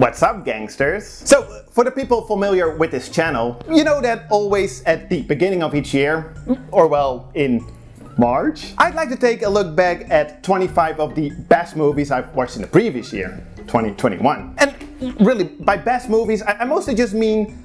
What's up, gangsters? So, for the people familiar with this channel, you know that always at the beginning of each year, or well, in March, I'd like to take a look back at 25 of the best movies I've watched in the previous year, 2021. And really, by best movies, I mostly just mean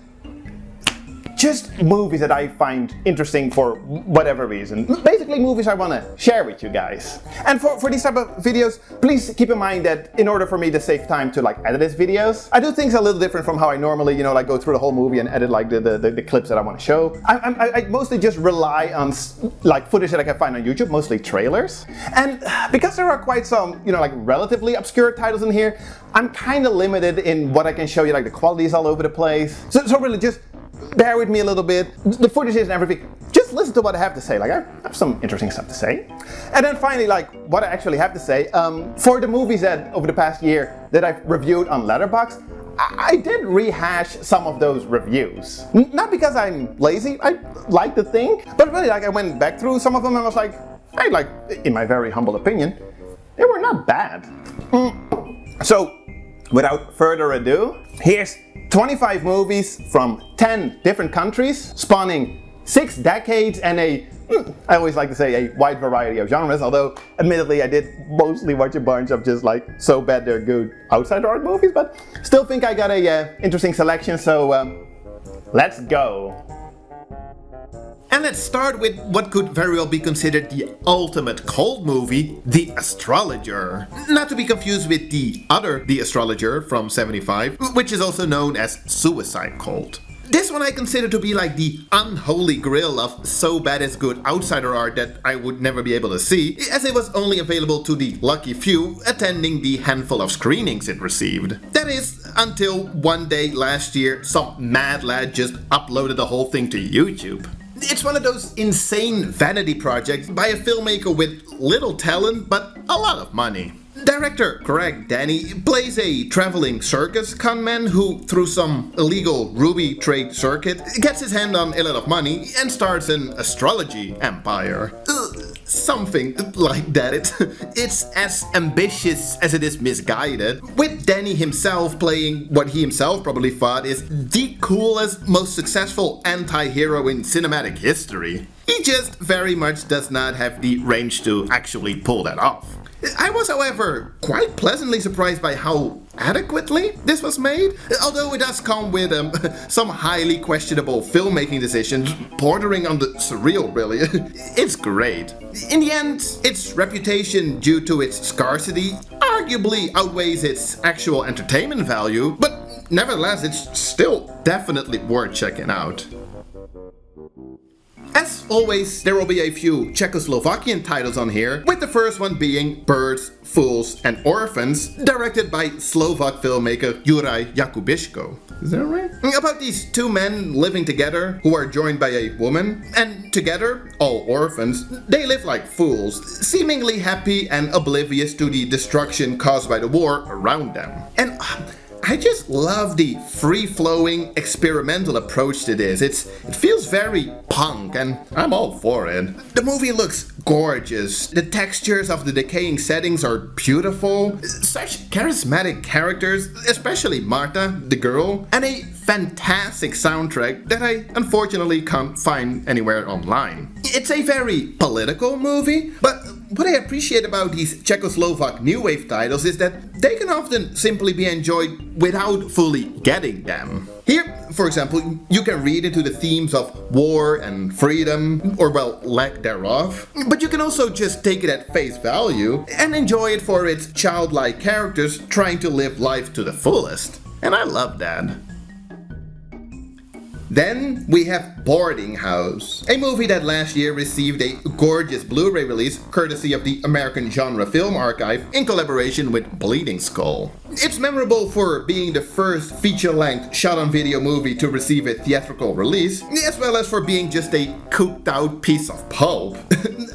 just movies that I find interesting for whatever reason. Basically movies I want to share with you guys. And for these type of videos, please keep in mind that in order for me to save time to edit these videos, I do things a little different from how I normally, go through the whole movie and edit the clips that I want to show. I mostly just rely on footage that I can find on YouTube, mostly trailers. And because there are quite some, relatively obscure titles in here, I'm kind of limited in what I can show you, the quality is all over the place. So really just bear with me a little bit. The footage and everything. Just listen to what I have to say. I have some interesting stuff to say. And then finally, what I actually have to say. For the movies that over the past year that I've reviewed on Letterboxd, I did rehash some of those reviews. Not because I'm lazy, I like to think, but really I went back through some of them and was like, hey, in my very humble opinion, they were not bad. So, without further ado, here's 25 movies from 10 different countries, spanning 6 decades and I always like to say a wide variety of genres, although admittedly I did mostly watch a bunch of just so bad they're good outside art movies, but still think I got a interesting selection, so let's go. And let's start with what could very well be considered the ultimate cult movie, The Astrologer. Not to be confused with the other The Astrologer from '75, which is also known as Suicide Cult. This one I consider to be the unholy grail of so bad it's good outsider art that I would never be able to see, as it was only available to the lucky few attending the handful of screenings it received. That is, until one day last year some mad lad just uploaded the whole thing to YouTube. It's one of those insane vanity projects by a filmmaker with little talent but a lot of money. Director Craig Danny plays a traveling circus conman who, through some illegal ruby trade circuit, gets his hand on a lot of money and starts an astrology empire. Something like that. It's as ambitious as it is misguided, with Danny himself playing what he himself probably thought is the coolest, most successful anti-hero in cinematic history. He just very much does not have the range to actually pull that off. I was, however, quite pleasantly surprised by how adequately this was made, although it does come with some highly questionable filmmaking decisions, bordering on the surreal, really. It's great. In the end, its reputation due to its scarcity arguably outweighs its actual entertainment value, but nevertheless, it's still definitely worth checking out. As always, there will be a few Czechoslovakian titles on here, with the first one being Birds, Fools and Orphans, directed by Slovak filmmaker Juraj Jakubiško. Is that right? About these two men living together who are joined by a woman, and together, all orphans, they live like fools, seemingly happy and oblivious to the destruction caused by the war around them. And I just love the free-flowing, experimental approach to this. It feels very punk, and I'm all for it. The movie looks gorgeous. The textures of the decaying settings are beautiful. Such charismatic characters, especially Marta, the girl, and a fantastic soundtrack that I unfortunately can't find anywhere online. It's a very political movie, but what I appreciate about these Czechoslovak new wave titles is that they can often simply be enjoyed without fully getting them. Here, for example, you can read into the themes of war and freedom, or well, lack thereof, but you can also just take it at face value and enjoy it for its childlike characters trying to live life to the fullest. And I love that. Then we have Boardinghouse, a movie that last year received a gorgeous Blu-ray release courtesy of the American Genre Film Archive in collaboration with Bleeding Skull. It's memorable for being the first feature-length shot-on-video movie to receive a theatrical release, as well as for being just a cooked-out piece of pulp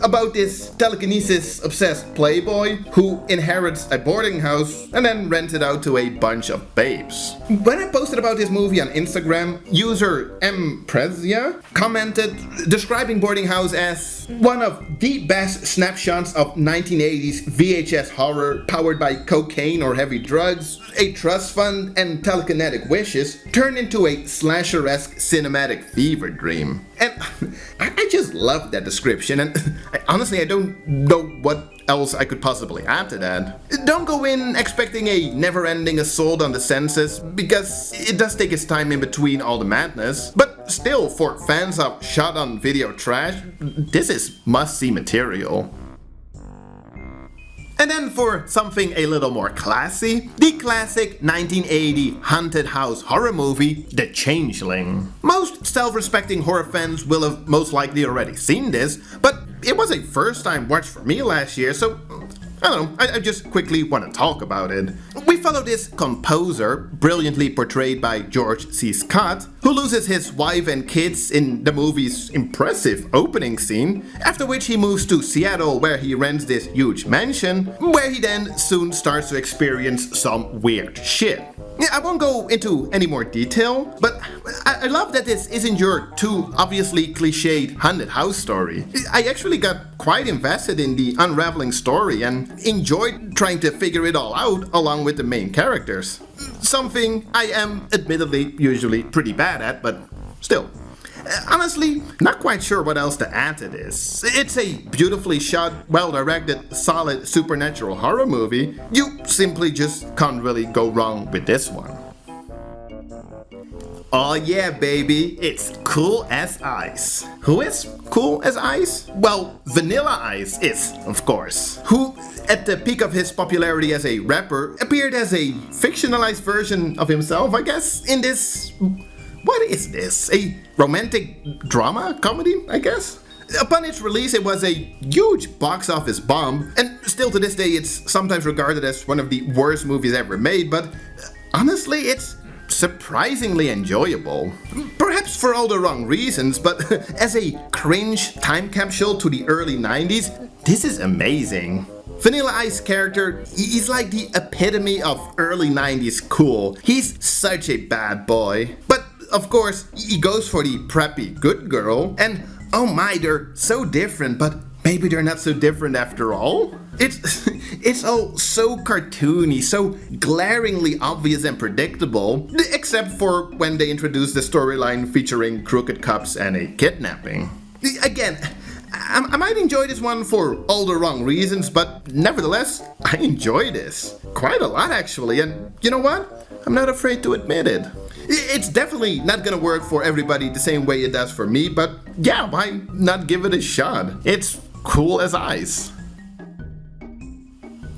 about this telekinesis-obsessed playboy who inherits a boarding house and then rents it out to a bunch of babes. When I posted about this movie on Instagram, user user Prezia commented, describing Boardinghouse as one of the best snapshots of 1980s VHS horror powered by cocaine or heavy drugs, a trust fund, and telekinetic wishes turned into a slasher-esque cinematic fever dream. And I just love that description, and honestly I don't know what else I could possibly add to that. Don't go in expecting a never-ending assault on the senses, because it does take its time in between all the madness, but still, for fans of shot-on-video trash, this is must-see material. And then for something a little more classy, the classic 1980 haunted house horror movie, The Changeling. Most self-respecting horror fans will have most likely already seen this, but it was a first-time watch for me last year, so I don't know, I just quickly want to talk about it. We follow this composer, brilliantly portrayed by George C. Scott, who loses his wife and kids in the movie's impressive opening scene, after which he moves to Seattle where he rents this huge mansion, where he then soon starts to experience some weird shit. Yeah, I won't go into any more detail, but I love that this isn't your too obviously cliched haunted house story. I actually got quite invested in the unraveling story and enjoyed trying to figure it all out along with the main characters. Something I am admittedly usually pretty bad at, but still. Honestly, not quite sure what else to add to this. It's a beautifully shot, well-directed, solid supernatural horror movie. You simply just can't really go wrong with this one. Oh yeah, baby, it's Cool as Ice. Who is Cool as Ice? Well, Vanilla Ice is, of course. Who, at the peak of his popularity as a rapper, appeared as a fictionalized version of himself, I guess, in this... What is this? A romantic drama comedy, I guess? Upon its release, it was a huge box office bomb, and still to this day, it's sometimes regarded as one of the worst movies ever made, but honestly, it's surprisingly enjoyable. Perhaps for all the wrong reasons, but as a cringe time capsule to the early 90s, this is amazing. Vanilla Ice's character, he's like the epitome of early 90s cool. He's such a bad boy. But of course, he goes for the preppy good girl, and oh my, they're so different, but maybe they're not so different after all? It's all so cartoony, so glaringly obvious and predictable, except for when they introduce the storyline featuring crooked cops and a kidnapping. Again, I might enjoy this one for all the wrong reasons, but nevertheless, I enjoy this. Quite a lot actually, and you know what? I'm not afraid to admit it. It's definitely not gonna work for everybody the same way it does for me, but yeah, why not give it a shot? It's cool as ice.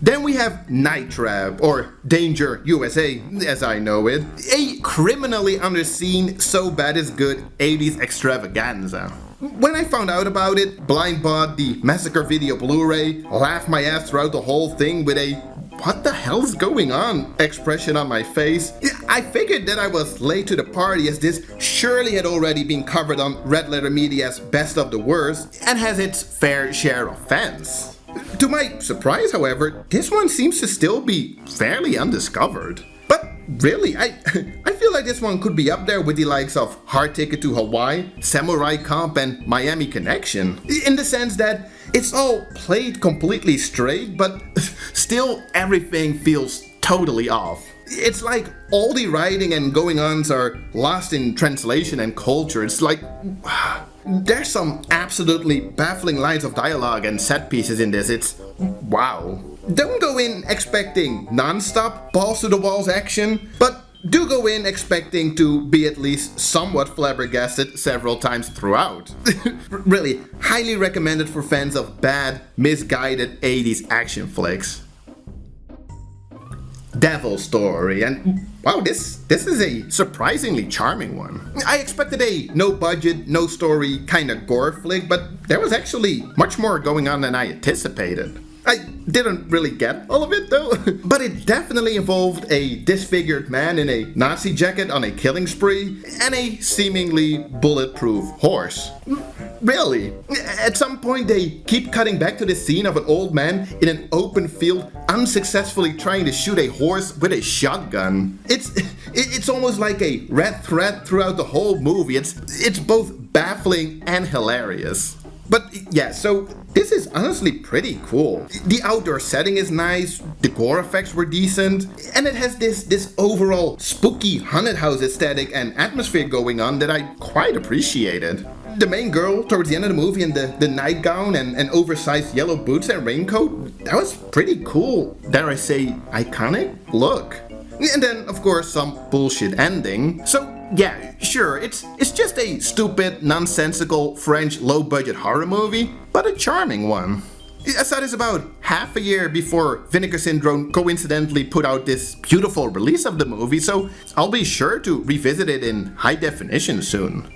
Then we have Night Trap, or Danger USA as I know it, a criminally underseen, so bad it's good 80s extravaganza. When I found out about it, blind bought the Massacre video Blu-ray, laughed my ass throughout the whole thing with a "what the hell's going on" expression on my face. I figured that I was late to the party, as this surely had already been covered on Red Letter Media's Best of the Worst and has its fair share of fans. To my surprise, however, this one seems to still be fairly undiscovered. But really, I feel like this one could be up there with the likes of Hard Ticket to Hawaii, Samurai Cop, and Miami Connection, in the sense that it's all played completely straight, but still everything feels totally off. It's like all the writing and going-ons are lost in translation and culture. It's like... there's some absolutely baffling lines of dialogue and set pieces in this. It's... wow. Don't go in expecting non-stop balls-to-the-walls action, but do go in expecting to be at least somewhat flabbergasted several times throughout. Really, highly recommended for fans of bad, misguided 80s action flicks. Devil Story, and wow, this is a surprisingly charming one. I expected a no-budget, no-story kind of gore flick, but there was actually much more going on than I anticipated. I didn't really get all of it though, but it definitely involved a disfigured man in a Nazi jacket on a killing spree and a seemingly bulletproof horse. Really? At some point they keep cutting back to the scene of an old man in an open field unsuccessfully trying to shoot a horse with a shotgun. It's almost like a red thread throughout the whole movie. It's both baffling and hilarious. But yeah, so this is honestly pretty cool. The outdoor setting is nice, the gore effects were decent, and it has this overall spooky haunted house aesthetic and atmosphere going on that I quite appreciated. The main girl towards the end of the movie in the nightgown and oversized yellow boots and raincoat, that was pretty cool, dare I say iconic look. And then of course some bullshit ending. So yeah, sure, it's just a stupid, nonsensical French low-budget horror movie, but a charming one. I saw this about half a year before Vinegar Syndrome coincidentally put out this beautiful release of the movie, so I'll be sure to revisit it in high definition soon.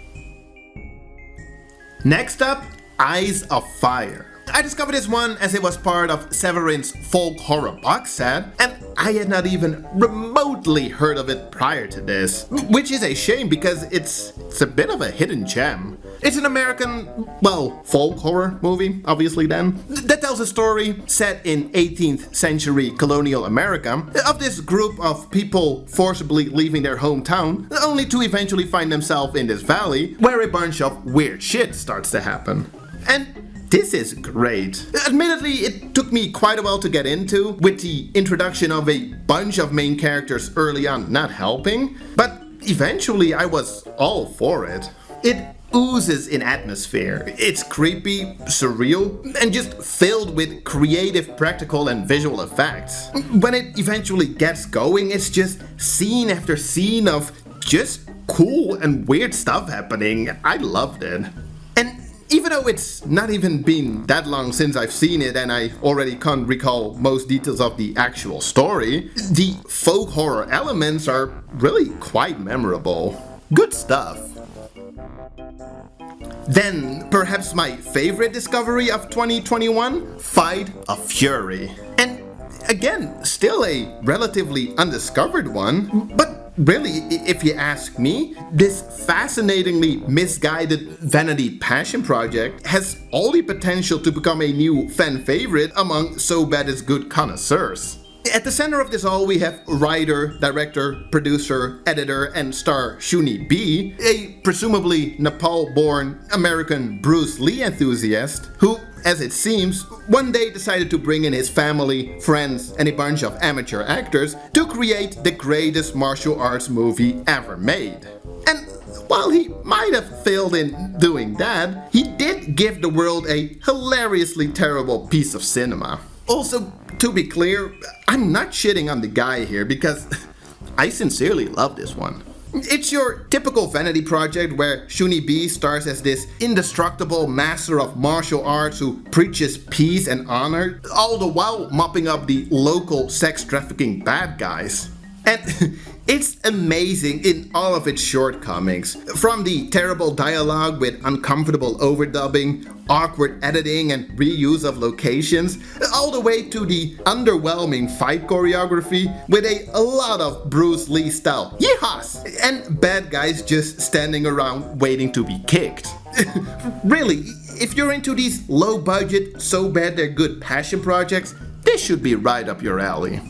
Next up, Eyes of Fire. I discovered this one as it was part of Severin's folk horror box set, and I had not even remotely heard of it prior to this, which is a shame because it's a bit of a hidden gem. It's an American, well, folk horror movie, obviously then, that tells a story set in 18th century colonial America of this group of people forcibly leaving their hometown, only to eventually find themselves in this valley where a bunch of weird shit starts to happen. And this is great. Admittedly, it took me quite a while to get into, with the introduction of a bunch of main characters early on not helping, but eventually I was all for it. It oozes in atmosphere. It's creepy, surreal, and just filled with creative practical and visual effects. When it eventually gets going, it's just scene after scene of just cool and weird stuff happening. I loved it. And even though it's not even been that long since I've seen it and I already can't recall most details of the actual story, the folk horror elements are really quite memorable. Good stuff. Then, perhaps my favorite discovery of 2021, Fight of Fury. And again, still a relatively undiscovered one, but really, if you ask me, this fascinatingly misguided vanity passion project has all the potential to become a new fan favorite among so bad it's good connoisseurs. At the center of this all, we have writer, director, producer, editor, and star Shuni B, a presumably Nepal-born American Bruce Lee enthusiast who, as it seems, one day decided to bring in his family, friends, and a bunch of amateur actors to create the greatest martial arts movie ever made. And while he might have failed in doing that, he did give the world a hilariously terrible piece of cinema. Also, to be clear, I'm not shitting on the guy here because I sincerely love this one. It's your typical vanity project where Shuni B stars as this indestructible master of martial arts who preaches peace and honor, all the while mopping up the local sex trafficking bad guys. And it's amazing in all of its shortcomings, from the terrible dialogue with uncomfortable overdubbing, awkward editing and reuse of locations, all the way to the underwhelming fight choreography with a lot of Bruce Lee style yeehaws and bad guys just standing around waiting to be kicked. Really, if you're into these low budget, so bad they're good passion projects, this should be right up your alley.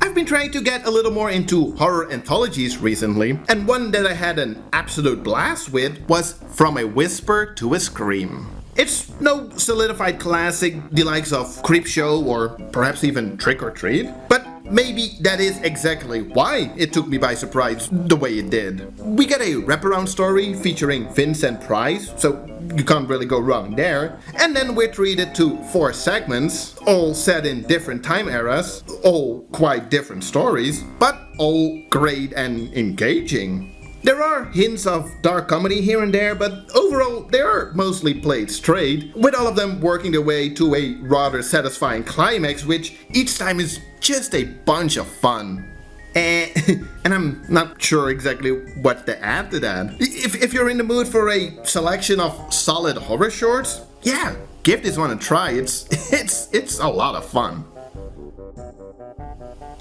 I've been trying to get a little more into horror anthologies recently, and one that I had an absolute blast with was From a Whisper to a Scream. It's no solidified classic, the likes of Creepshow or perhaps even Trick or Treat, but maybe that is exactly why it took me by surprise the way it did. We get a wraparound story featuring Vincent Price, so you can't really go wrong there, and then we're treated to 4 segments, all set in different time eras, all quite different stories, but all great and engaging. There are hints of dark comedy here and there, but overall they are mostly played straight, with all of them working their way to a rather satisfying climax, which each time is just a bunch of fun. And I'm not sure exactly what to add to that. If you're in the mood for a selection of solid horror shorts, yeah, give this one a try. It's a lot of fun.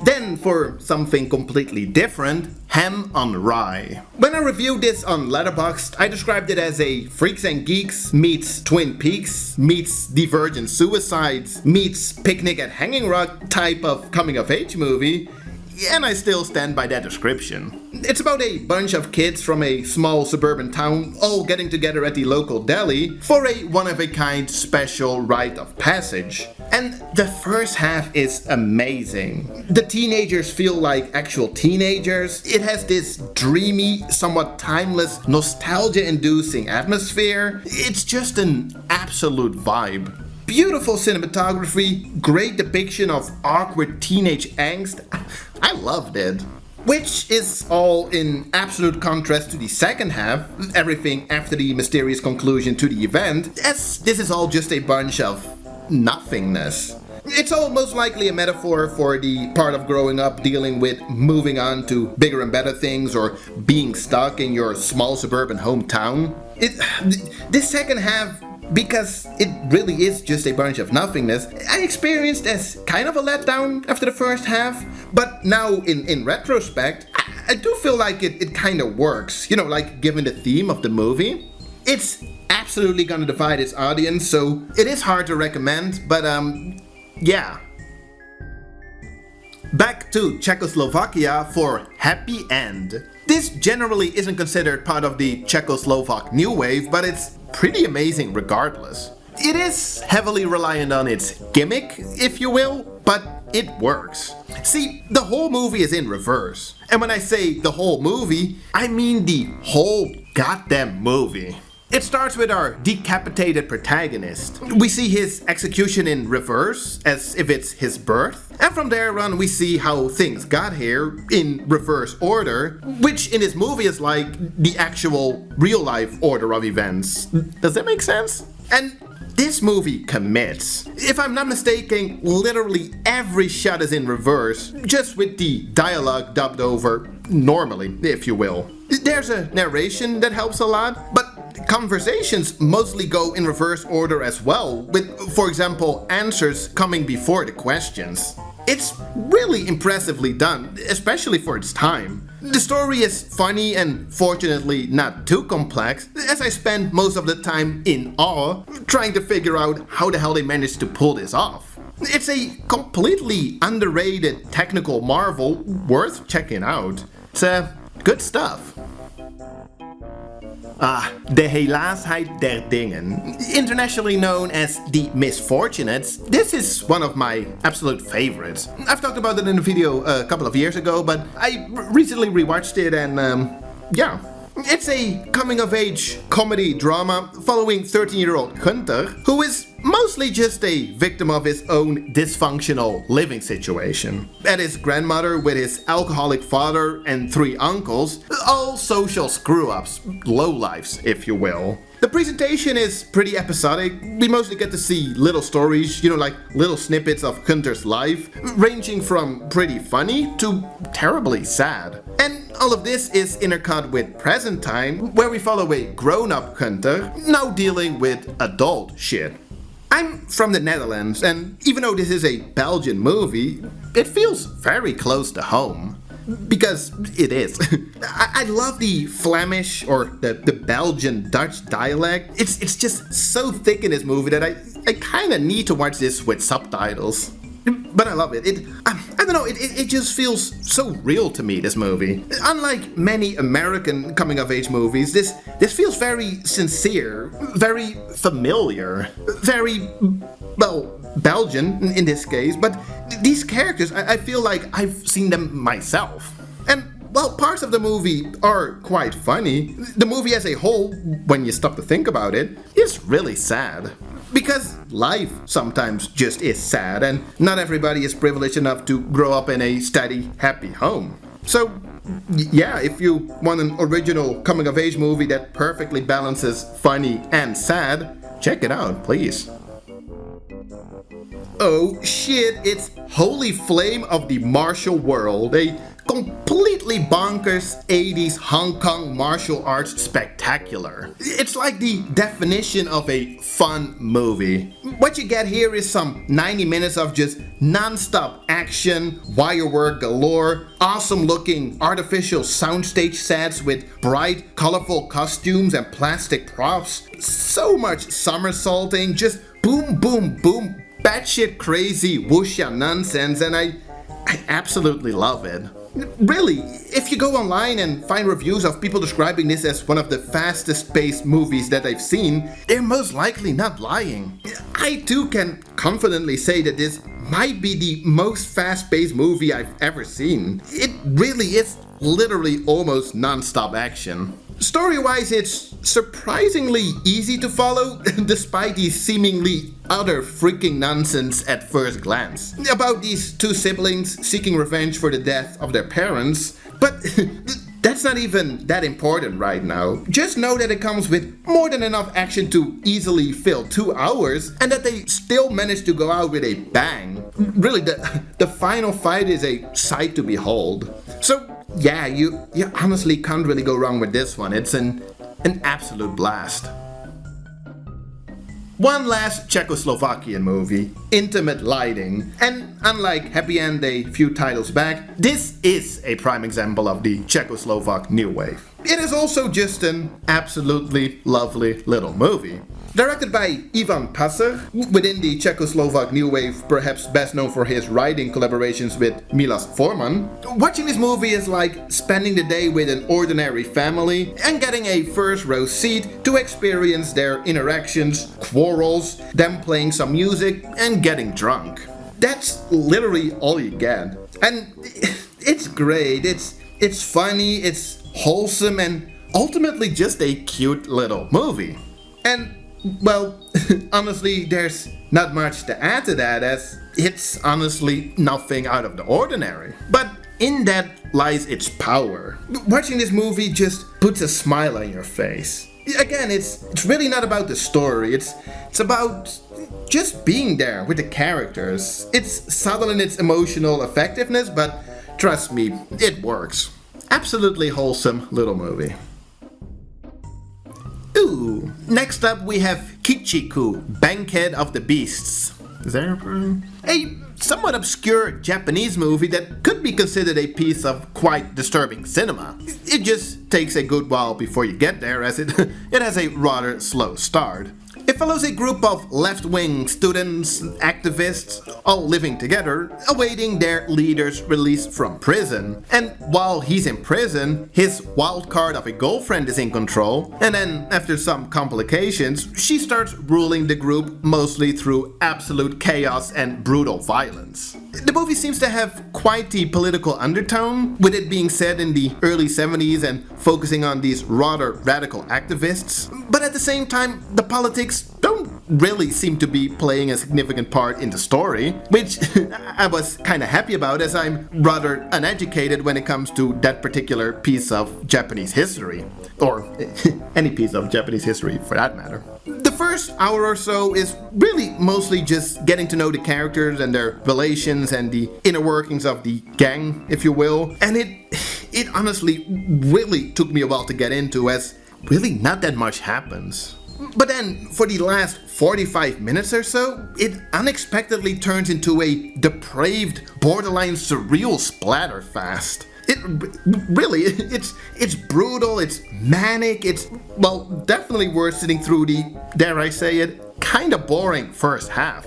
Then for something completely different, On Rye. When I reviewed this on Letterboxd, I described it as a Freaks and Geeks meets Twin Peaks meets Divergent Suicides meets Picnic at Hanging Rock type of coming-of-age movie, and I still stand by that description. It's about a bunch of kids from a small suburban town all getting together at the local deli for a one-of-a-kind special rite of passage. And the first half is amazing. The teenagers feel like actual teenagers. It has this dreamy, somewhat timeless, nostalgia-inducing atmosphere. It's just an absolute vibe. Beautiful cinematography, great depiction of awkward teenage angst. I loved it. Which is all in absolute contrast to the second half, everything after the mysterious conclusion to the event, as this is all just a bunch of nothingness. It's all most likely a metaphor for the part of growing up dealing with moving on to bigger and better things or being stuck in your small suburban hometown. This second half, because it really is just a bunch of nothingness, I experienced as kind of a letdown after the first half, but now in retrospect, I do feel like it kind of works, you know, like given the theme of the movie. It's absolutely gonna divide its audience, so it is hard to recommend, but yeah. Back to Czechoslovakia for Happy End. This generally isn't considered part of the Czechoslovak new wave, but it's pretty amazing regardless. It is heavily reliant on its gimmick, if you will, but it works. See, the whole movie is in reverse. And when I say the whole movie, I mean the whole goddamn movie. It starts with our decapitated protagonist. We see his execution in reverse, as if it's his birth. And from there on we see how things got here in reverse order, which in this movie is like the actual real life order of events. Does that make sense? And this movie commits. If I'm not mistaken, literally every shot is in reverse, just with the dialogue dubbed over normally, if you will. There's a narration that helps a lot, but conversations mostly go in reverse order as well, with, for example, answers coming before the questions. It's really impressively done, especially for its time. The story is funny and fortunately not too complex, as I spend most of the time in awe, trying to figure out how the hell they managed to pull this off. It's a completely underrated technical marvel worth checking out. So, good stuff. De Helaasheid der Dingen. Internationally known as The Misfortunates, this is one of my absolute favorites. I've talked about it in a video a couple of years ago, but I recently rewatched it and yeah. It's a coming-of-age comedy drama following 13-year-old Gunther, who is mostly just a victim of his own dysfunctional living situation. And his grandmother with his alcoholic father and 3 uncles, all social screw-ups, lowlifes if you will. The presentation is pretty episodic. We mostly get to see little stories, you know, like little snippets of Gunther's life, ranging from pretty funny to terribly sad. And all of this is intercut with present time, where we follow a grown-up Gunther, now dealing with adult shit. I'm from the Netherlands, and even though this is a Belgian movie, it feels very close to home. Because it is. I love the Flemish or the Belgian Dutch dialect. It's just so thick in this movie that I kind of need to watch this with subtitles. But I love it. I don't know, it just feels so real to me, this movie. Unlike many American coming-of-age movies, this feels very sincere, very familiar, very, well, Belgian in this case, but these characters, I feel like I've seen them myself. And while parts of the movie are quite funny, the movie as a whole, when you stop to think about it, is really sad. Because life sometimes just is sad, and not everybody is privileged enough to grow up in a steady, happy home. So, yeah, if you want an original coming-of-age movie that perfectly balances funny and sad, check it out, please. Oh shit, it's Holy Flame of the Martial World, a completely bonkers 80s Hong Kong martial arts spectacular. It's like the definition of a fun movie. What you get here is some 90 minutes of just non-stop action, wire work galore, awesome looking artificial soundstage sets with bright, colorful costumes and plastic props, so much somersaulting, just boom, boom, boom, batshit crazy wuxia nonsense, and I absolutely love it. Really, if you go online and find reviews of people describing this as one of the fastest paced movies that they've seen, they're most likely not lying. I too can confidently say that this might be the most fast paced movie I've ever seen. It really is literally almost non-stop action. Story-wise, it's surprisingly easy to follow, despite the seemingly utter freaking nonsense at first glance. About these two siblings seeking revenge for the death of their parents, but that's not even that important right now. Just know that it comes with more than enough action to easily fill 2 hours, and that they still managed to go out with a bang. Really, the final fight is a sight to behold. So yeah, you honestly can't really go wrong with this one. It's an absolute blast. One last Czechoslovakian movie, Intimate Lighting, and unlike Happy End a few titles back, this is a prime example of the Czechoslovak new wave. It is also just an absolutely lovely little movie. Directed by Ivan Passer, within the Czechoslovak New Wave, perhaps best known for his writing collaborations with Milos Forman. Watching this movie is like spending the day with an ordinary family and getting a first row seat to experience their interactions, quarrels, them playing some music, and getting drunk. That's literally all you get. And it's great, it's funny, it's wholesome, and ultimately just a cute little movie. And well, honestly, there's not much to add to that, as it's honestly nothing out of the ordinary. But in that lies its power. Watching this movie just puts a smile on your face. Again, it's really not about the story, it's about just being there with the characters. It's subtle in its emotional effectiveness, but trust me, it works. Absolutely wholesome little movie. Ooh, next up we have Kichiku, Banquet of the Beasts. Is there a somewhat obscure Japanese movie that could be considered a piece of quite disturbing cinema. It just takes a good while before you get there, as it has a rather slow start. It follows a group of left-wing students, activists, all living together, awaiting their leader's release from prison. And while he's in prison, his wild card of a girlfriend is in control, and then after some complications, she starts ruling the group mostly through absolute chaos and brutal violence. The movie seems to have quite the political undertone, with it being set in the early 70s and focusing on these rather radical activists. But at the same time, the politics don't really seem to be playing a significant part in the story, which I was kinda happy about, as I'm rather uneducated when it comes to that particular piece of Japanese history. Or any piece of Japanese history for that matter. The first hour or so is really mostly just getting to know the characters and their relations and the inner workings of the gang, if you will. And it honestly really took me a while to get into, as really not that much happens. But then, for the last 45 minutes or so, it unexpectedly turns into a depraved, borderline surreal splatterfest. It's brutal, it's manic, it's, well, definitely worth sitting through the, dare I say it, kinda boring first half.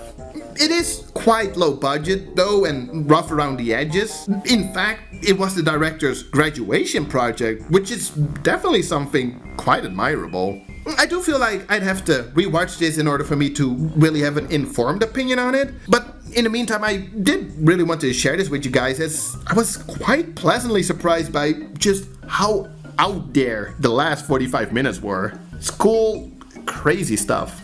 It is quite low budget though, and rough around the edges. In fact, it was the director's graduation project, which is definitely something quite admirable. I do feel like I'd have to rewatch this in order for me to really have an informed opinion on it, but in the meantime, I did really want to share this with you guys, as I was quite pleasantly surprised by just how out there the last 45 minutes were. It's cool, crazy stuff.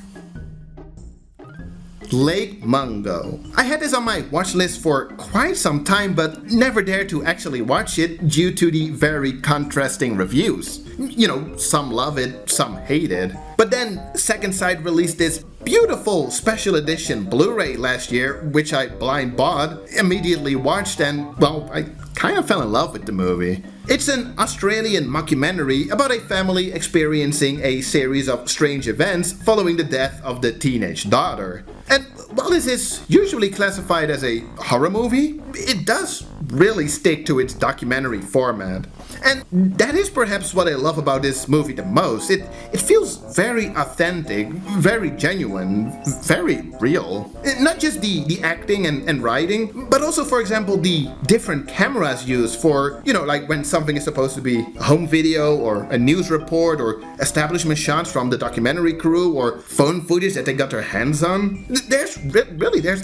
Lake Mungo. I had this on my watch list for quite some time, but never dared to actually watch it due to the very contrasting reviews. You know, some love it, some hate it. But then Second Sight released this beautiful special edition Blu-ray last year, which I blind bought, immediately watched, and well, I kind of fell in love with the movie. It's an Australian mockumentary about a family experiencing a series of strange events following the death of the teenage daughter. And while this is usually classified as a horror movie, it does really stick to its documentary format. And that is perhaps what I love about this movie the most. It feels very authentic, very genuine, very real. Not just the acting and writing, but also, for example, the different cameras used for, you know, like when something is supposed to be a home video or a news report or establishment shots from the documentary crew or phone footage that they got their hands on. There's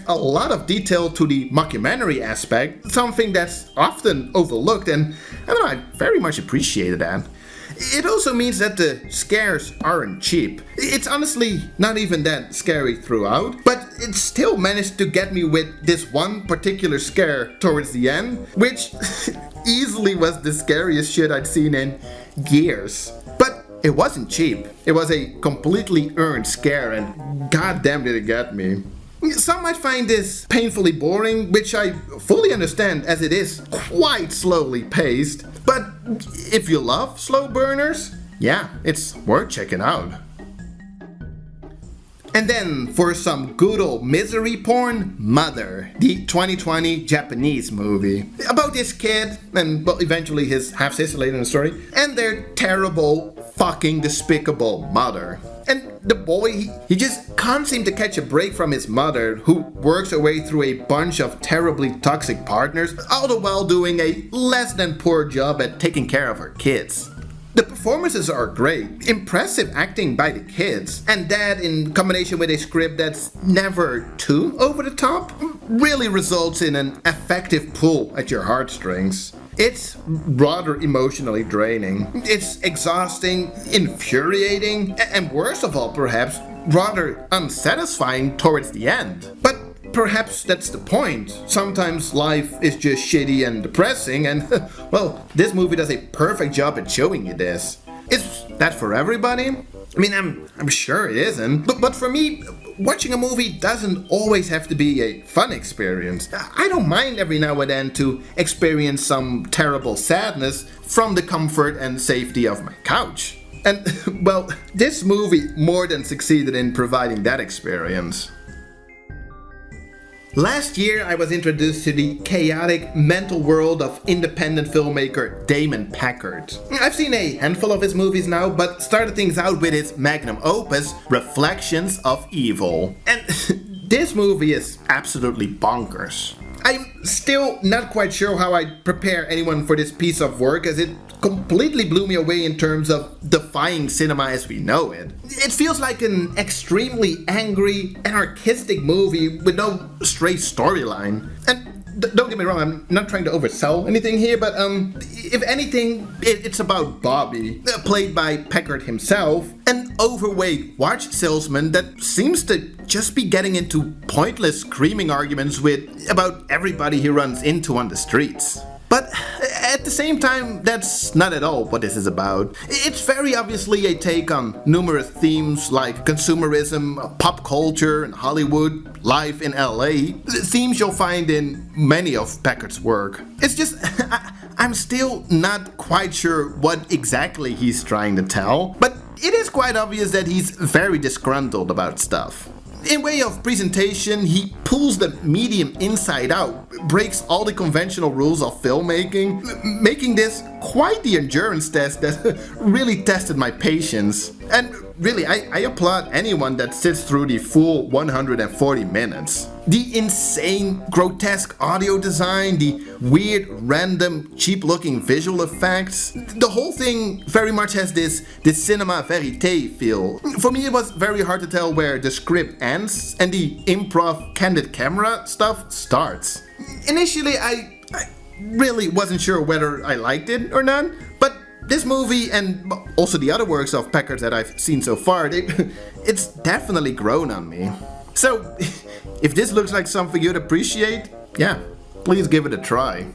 a lot of detail to the mockumentary aspect, something that's often overlooked, and I don't know, I very much appreciated that. It also means that the scares aren't cheap. It's honestly not even that scary throughout, but it still managed to get me with this one particular scare towards the end, which easily was the scariest shit I'd seen in years. But it wasn't cheap. It was a completely earned scare, and goddamn did it get me. Some might find this painfully boring, which I fully understand as it is quite slowly paced, but if you love slow burners, yeah, it's worth checking out. And then, for some good old misery porn, Mother, the 2020 Japanese movie. About this kid, and well, eventually his half-sister later in the story, and their terrible, fucking despicable mother. And the boy, he just can't seem to catch a break from his mother, who works her way through a bunch of terribly toxic partners, all the while doing a less than poor job at taking care of her kids. The performances are great, impressive acting by the kids, and that in combination with a script that's never too over the top, really results in an effective pull at your heartstrings. It's rather emotionally draining. It's exhausting, infuriating, and worst of all perhaps, rather unsatisfying towards the end. But perhaps that's the point. Sometimes life is just shitty and depressing, and well, this movie does a perfect job at showing you this. Is that for everybody? I mean, I'm sure it isn't, but for me, watching a movie doesn't always have to be a fun experience. I don't mind every now and then to experience some terrible sadness from the comfort and safety of my couch. And, well, this movie more than succeeded in providing that experience. Last year, I was introduced to the chaotic mental world of independent filmmaker Damon Packard. I've seen a handful of his movies now, but started things out with his magnum opus, Reflections of Evil. And this movie is absolutely bonkers. I'm still not quite sure how I'd prepare anyone for this piece of work, as it completely blew me away in terms of defying cinema as we know it. It feels like an extremely angry, anarchistic movie with no straight storyline. And don't get me wrong, I'm not trying to oversell anything here, but if anything, it's about Bobby, played by Packard himself, an overweight watch salesman that seems to just be getting into pointless screaming arguments with about everybody he runs into on the streets. But at the same time, that's not at all what this is about. It's very obviously a take on numerous themes like consumerism, pop culture, and Hollywood, life in LA, themes you'll find in many of Packard's work. It's just, I'm still not quite sure what exactly he's trying to tell, but it is quite obvious that he's very disgruntled about stuff. In way of presentation, he pulls the medium inside out, breaks all the conventional rules of filmmaking, making this quite the endurance test that really tested my patience. And really, I applaud anyone that sits through the full 140 minutes. The insane, grotesque audio design, the weird, random, cheap-looking visual effects. The whole thing very much has this cinema verite feel. For me, it was very hard to tell where the script ends and the improv candid camera stuff starts. Initially, I really wasn't sure whether I liked it or not, but this movie and also the other works of Packard that I've seen so far, it's definitely grown on me. So, if this looks like something you'd appreciate, yeah, please give it a try.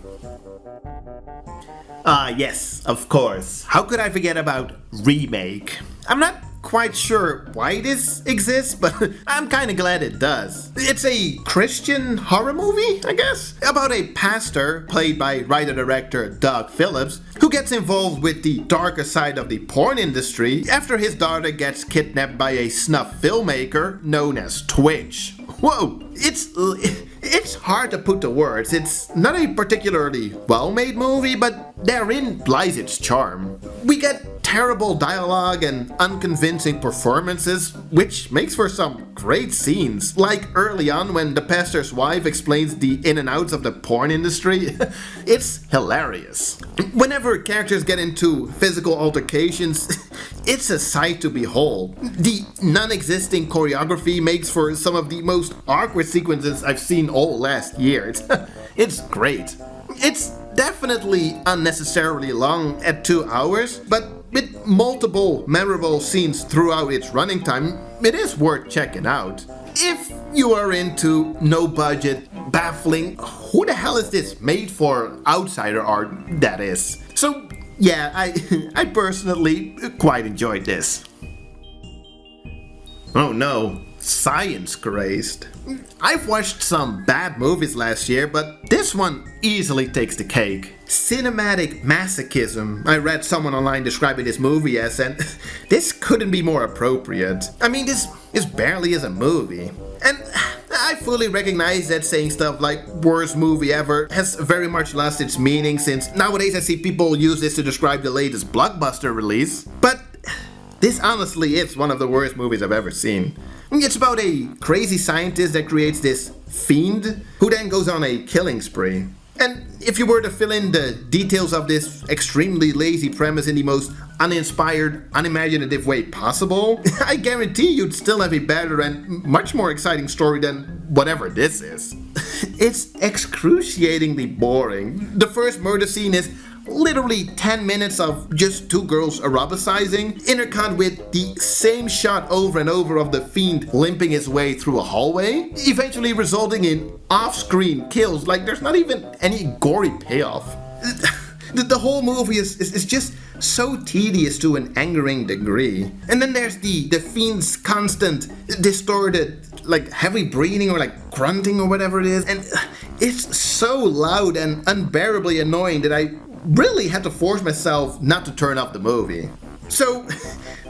Yes, of course. How could I forget about Remake? I'm not quite sure why this exists, but I'm kinda glad it does. It's a Christian horror movie, I guess, about a pastor, played by writer-director Doug Phillips, who gets involved with the darker side of the porn industry after his daughter gets kidnapped by a snuff filmmaker known as Twitch. Whoa, it's hard to put to words. It's not a particularly well-made movie, but therein lies its charm. We get terrible dialogue and unconvincing performances, which makes for some great scenes, like early on when the pastor's wife explains the in and outs of the porn industry. It's hilarious. Whenever characters get into physical altercations, it's a sight to behold. The non-existing choreography makes for some of the most awkward sequences I've seen all last year. It's great. It's definitely unnecessarily long at 2 hours, but with multiple memorable scenes throughout its running time, it is worth checking out. If you are into no-budget, baffling, who the hell is this made for outsider art, that is. So yeah, I personally quite enjoyed this. Oh no, science crazed. I've watched some bad movies last year, but this one easily takes the cake. Cinematic masochism, I read someone online describing this movie as, and this couldn't be more appropriate. I mean, this barely is a movie. And I fully recognize that saying stuff like worst movie ever has very much lost its meaning, since nowadays I see people use this to describe the latest blockbuster release. But this honestly is one of the worst movies I've ever seen. It's about a crazy scientist that creates this fiend who then goes on a killing spree. And if you were to fill in the details of this extremely lazy premise in the most uninspired, unimaginative way possible, I guarantee you'd still have a better and much more exciting story than whatever this is. It's excruciatingly boring. The first murder scene is literally 10 minutes of just two girls aerobicizing, intercut with the same shot over and over of the fiend limping his way through a hallway, eventually resulting in off-screen kills like there's not even any gory payoff. The whole movie is just so tedious to an angering degree. And then there's the fiend's constant, distorted, like heavy breathing or like grunting or whatever it is, and it's so loud and unbearably annoying that I really had to force myself not to turn off the movie. So,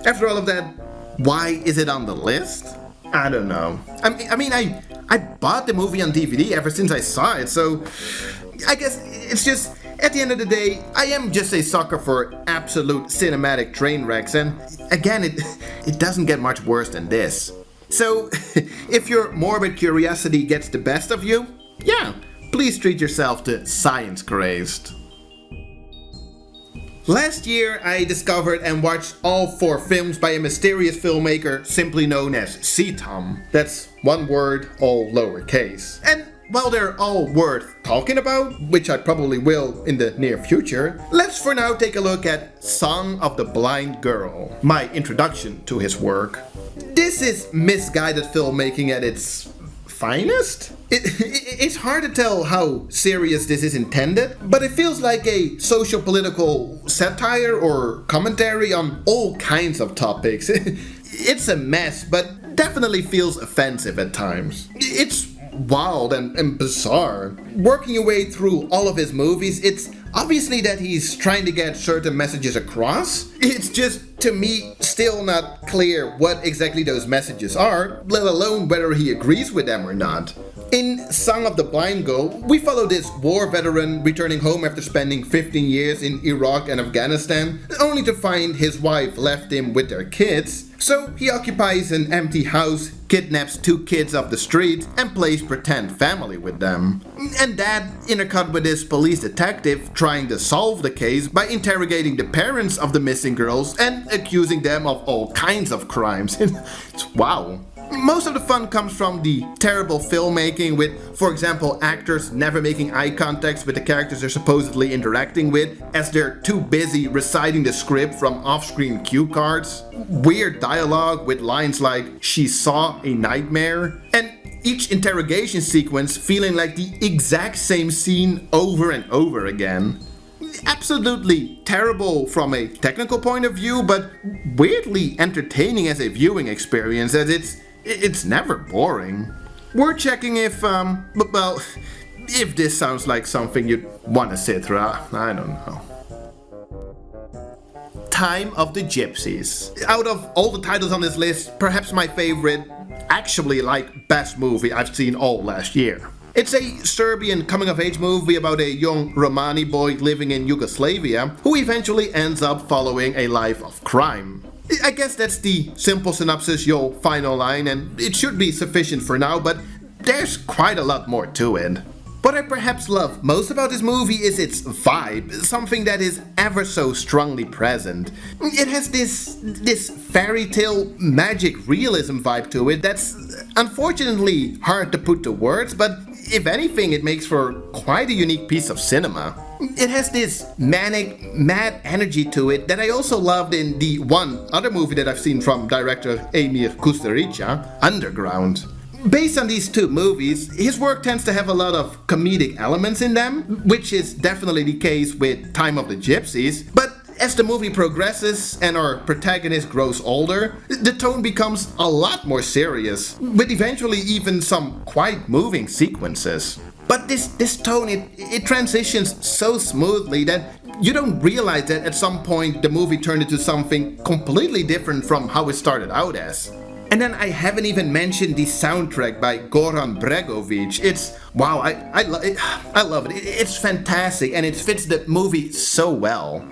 after all of that, why is it on the list? I don't know. I mean, I bought the movie on DVD ever since I saw it, so I guess it's just, at the end of the day, I am just a sucker for absolute cinematic train wrecks, and again, it doesn't get much worse than this. So, if your morbid curiosity gets the best of you, yeah, please treat yourself to Science Crazed. Last year, I discovered and watched all 4 films by a mysterious filmmaker simply known as CTOM. That's one word, all lowercase. And while they're all worth talking about, which I probably will in the near future, let's for now take a look at Song of the Blind Girl, my introduction to his work. This is misguided filmmaking at its finest? It's hard to tell how serious this is intended, but it feels like a socio-political satire or commentary on all kinds of topics. It's a mess, but definitely feels offensive at times. It's wild and bizarre. Working your way through all of his movies, it's obviously that he's trying to get certain messages across. It's just, to me, still not clear what exactly those messages are, let alone whether he agrees with them or not. In Song of the Blind Girl, we follow this war veteran returning home after spending 15 years in Iraq and Afghanistan, only to find his wife left him with their kids. So he occupies an empty house, kidnaps 2 kids off the street, and plays pretend family with them. And that intercut with his police detective trying to solve the case by interrogating the parents of the missing girls and accusing them of all kinds of crimes. Wow. Most of the fun comes from the terrible filmmaking with, for example, actors never making eye contact with the characters they're supposedly interacting with as they're too busy reciting the script from off-screen cue cards, weird dialogue with lines like, "She saw a nightmare," and each interrogation sequence feeling like the exact same scene over and over again. Absolutely terrible from a technical point of view, but weirdly entertaining as a viewing experience, as it's never boring. We're checking if, well, if this sounds like something you'd want to sit through. I don't know. Time of the Gypsies. Out of all the titles on this list, perhaps my favorite, actually like best movie I've seen all last year. It's a Serbian coming-of-age movie about a young Romani boy living in Yugoslavia who eventually ends up following a life of crime. I guess that's the simple synopsis you'll find online, and it should be sufficient for now, but there's quite a lot more to it. What I perhaps love most about this movie is its vibe, something that is ever so strongly present. It has this fairy tale magic realism vibe to it that's unfortunately hard to put to words, but if anything, it makes for quite a unique piece of cinema. It has this manic, mad energy to it that I also loved in the one other movie that I've seen from director Emir Kusturica, Underground. Based on these two movies, his work tends to have a lot of comedic elements in them, which is definitely the case with Time of the Gypsies, but as the movie progresses and our protagonist grows older, the tone becomes a lot more serious, with eventually even some quite moving sequences. But this tone, it transitions so smoothly that you don't realize that at some point the movie turned into something completely different from how it started out as. And then I haven't even mentioned the soundtrack by Goran Bregovic. It's, wow, I love it. It's fantastic and it fits the movie so well.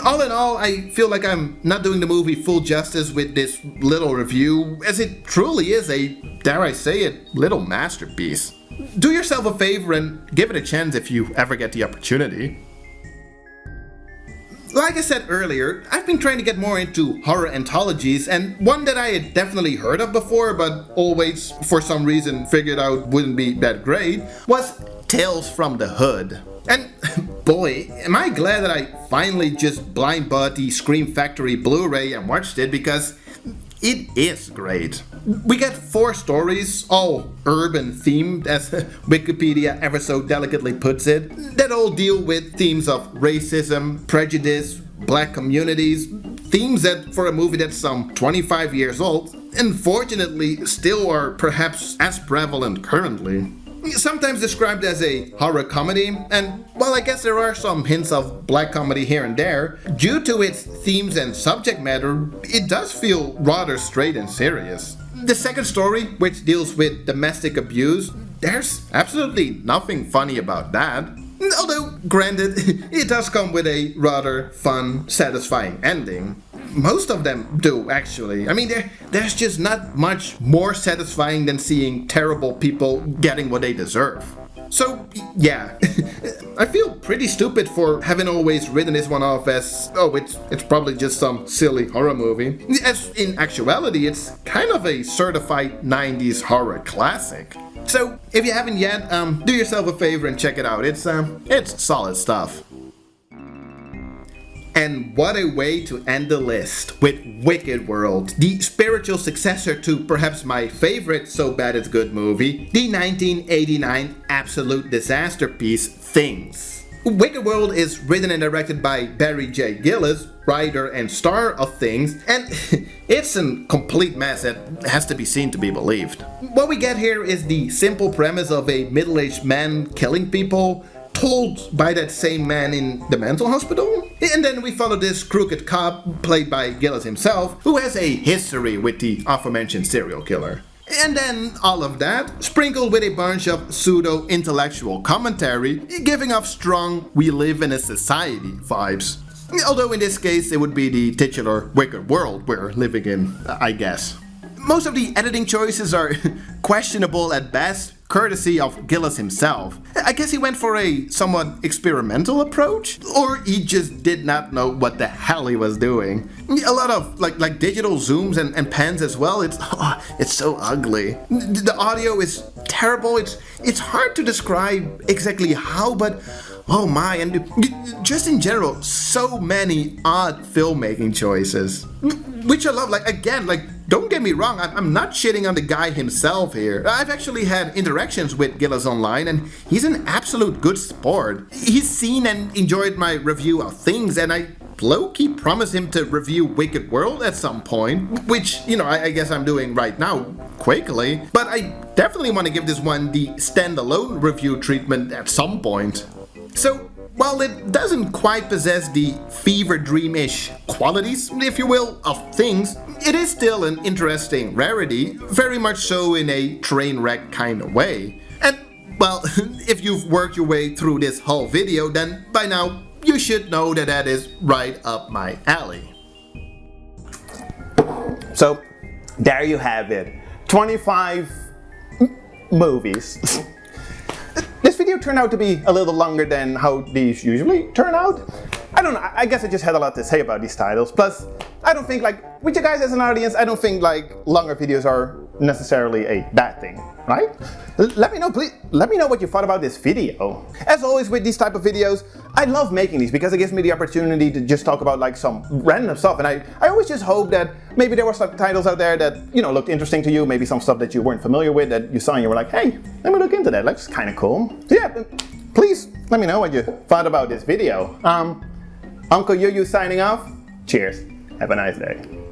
All in all, I feel like I'm not doing the movie full justice with this little review, as it truly is a, dare I say it, little masterpiece. Do yourself a favor and give it a chance if you ever get the opportunity. Like I said earlier, I've been trying to get more into horror anthologies, and one that I had definitely heard of before, but always, for some reason, figured out wouldn't be that great, was Tales from the Hood. And boy, am I glad that I finally just blind bought the Scream Factory Blu-ray and watched it, because it is great. We get 4 stories, all urban themed, as Wikipedia ever so delicately puts it, that all deal with themes of racism, prejudice, black communities, themes that for a movie that's some 25 years old, unfortunately still are perhaps as prevalent currently. Sometimes described as a horror comedy, and while I guess there are some hints of black comedy here and there, due to its themes and subject matter, it does feel rather straight and serious. The second story, which deals with domestic abuse, there's absolutely nothing funny about that. Although, granted, it does come with a rather fun, satisfying ending. Most of them do, actually. I mean, there's just not much more satisfying than seeing terrible people getting what they deserve. So, yeah, I feel pretty stupid for having always written this one off as, oh, it's probably just some silly horror movie. As in actuality, it's kind of a certified 90s horror classic. So, if you haven't yet, do yourself a favor and check it out. It's solid stuff. And what a way to end the list with Wicked World, the spiritual successor to perhaps my favorite So Bad It's Good movie, the 1989 absolute disaster piece, Things. Wicked World is written and directed by Barry J. Gillis, writer and star of Things, and it's a complete mess that has to be seen to be believed. What we get here is the simple premise of a middle-aged man killing people, told by that same man in the mental hospital. And then we follow this crooked cop, played by Gillis himself, who has a history with the aforementioned serial killer. And then all of that, sprinkled with a bunch of pseudo-intellectual commentary, giving off strong "we live in a society" vibes. Although in this case it would be the titular Wicked World we're living in, I guess. Most of the editing choices are questionable at best, courtesy of Gillis himself. I guess he went for a somewhat experimental approach, or he just did not know what the hell he was doing. A lot of like digital zooms and pans as well. It's so ugly. The audio is terrible. It's hard to describe exactly how, but oh my, and just in general, so many odd filmmaking choices. Which I love, like don't get me wrong, I'm not shitting on the guy himself here. I've actually had interactions with Gillis online, and he's an absolute good sport. He's seen and enjoyed my review of Things, and I low-key promised him to review Wicked World at some point, which, you know, I guess I'm doing right now, quakily. But I definitely want to give this one the standalone review treatment at some point. So, while it doesn't quite possess the fever dream-ish qualities, if you will, of Things, it is still an interesting rarity, very much so in a train wreck kind of way. And, well, if you've worked your way through this whole video, then by now, you should know that that is right up my alley. So, there you have it. 25 movies. This video turned out to be a little longer than how these usually turn out. I don't know, I guess I just had a lot to say about these titles. Plus, I don't think, like, with you guys as an audience, I don't think, like, longer videos are necessarily a bad thing, right? Let me know, please. Let me know what you thought about this video. As always with these type of videos, I love making these because it gives me the opportunity to just talk about like some random stuff. And I always just hope that maybe there were some titles out there that, you know, looked interesting to you. Maybe some stuff that you weren't familiar with that you saw and you were like, hey, let me look into that. That's kind of cool. So yeah, please let me know what you thought about this video. Uncle Yu signing off. Cheers. Have a nice day.